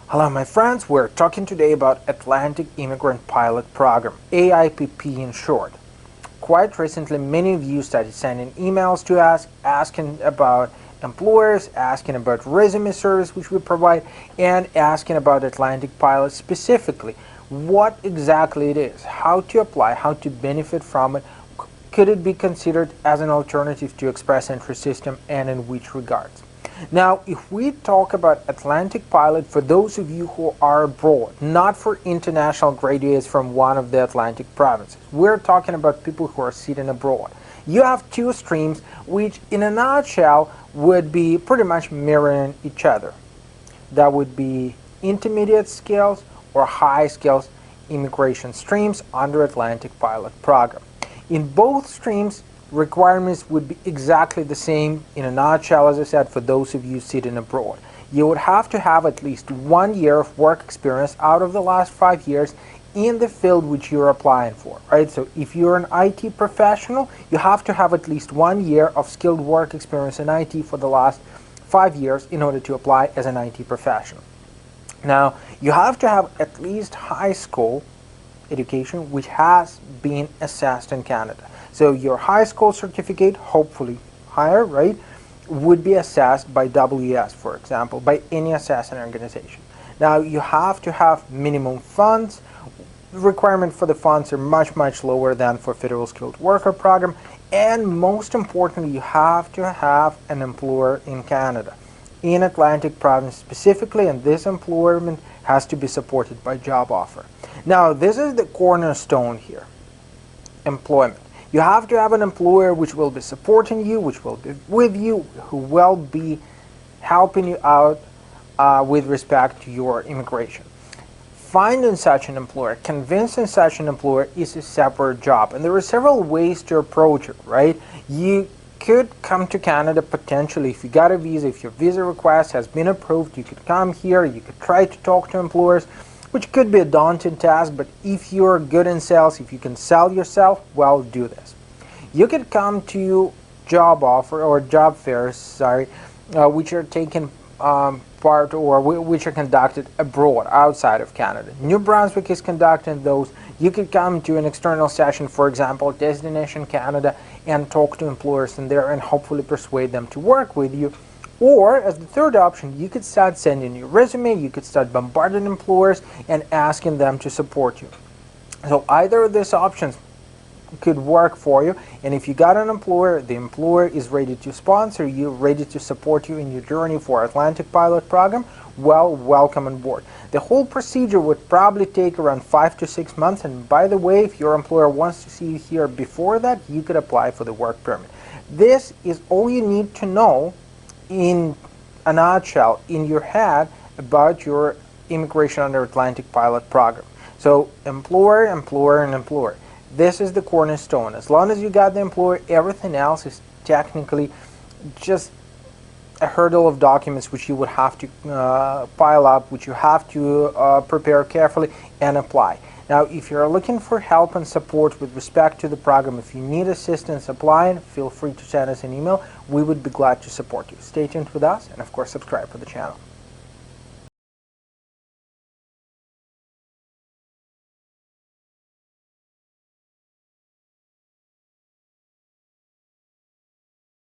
Hello my friends, we're talking today about Atlantic Immigrant Pilot Program, AIPP in short. Quite recently, many of you started sending emails to us asking about employers, asking about resume service which we provide, and asking about Atlantic Pilot specifically. What exactly it is, how to apply, how to benefit from it, could it be considered as an alternative to Express Entry system, and in which regards. Now, if we talk about Atlantic Pilot, for those of you who are abroad, not for international graduates from one of the Atlantic provinces, we're talking about people who are sitting abroad. You have two streams which, in a nutshell, would be pretty much mirroring each other. That would be intermediate skills or high skills immigration streams under Atlantic Pilot Program. In both streams, requirements would be exactly the same in a nutshell, as I said, for those of you sitting abroad. You would have to have at least 1 year of work experience out of the last 5 years in the field which you're applying for, right? So if you're an IT professional, you have to have at least 1 year of skilled work experience in IT for the last 5 years in order to apply as an IT professional. Now, you have to have at least high school education which has been assessed in Canada. So your high school certificate, hopefully higher, right, would be assessed by WS, for example, by any assessing organization. Now you have to have minimum funds. The requirement for the funds are much lower than for Federal Skilled Worker Program, and most importantly, you have to have an employer in Canada, in Atlantic Province specifically, and this employment has to be supported by job offer. Now this is the cornerstone here, employment. You have to have an employer which will be supporting you, which will be with you, who will be helping you out with respect to your immigration. Finding such an employer, convincing such an employer is a separate job, and there are several ways to approach it, right? You could come to Canada potentially if you got a visa, if your visa request has been approved, you could come here, you could try to talk to employers, which could be a daunting task, but if you're good in sales, if you can sell yourself, well, do this. You could come to job offer or job fairs, which are taken part or which are conducted abroad, outside of Canada. New Brunswick is conducting those. You could come to an external session, for example, Destination Canada, and talk to employers in there and hopefully persuade them to work with you. Or, as the third option, you could start sending your resume, you could start bombarding employers and asking them to support you. So either of these options could work for you, and if you got an employer, the employer is ready to sponsor you, ready to support you in your journey for Atlantic Pilot Program, well, welcome on board. The whole procedure would probably take around 5 to 6 months, and by the way, if your employer wants to see you here before that, you could apply for the work permit. This is all you need to know in a nutshell, in your head, about your immigration under Atlantic Pilot Program. So employer, employer, and employer. This is the cornerstone. As long as you got the employer, everything else is technically just a hurdle of documents which you would have to pile up, which you have to prepare carefully and apply. Now, if you're looking for help and support with respect to the program, if you need assistance applying, feel free to send us an email. We would be glad to support you. Stay tuned with us, and of course, subscribe for the channel.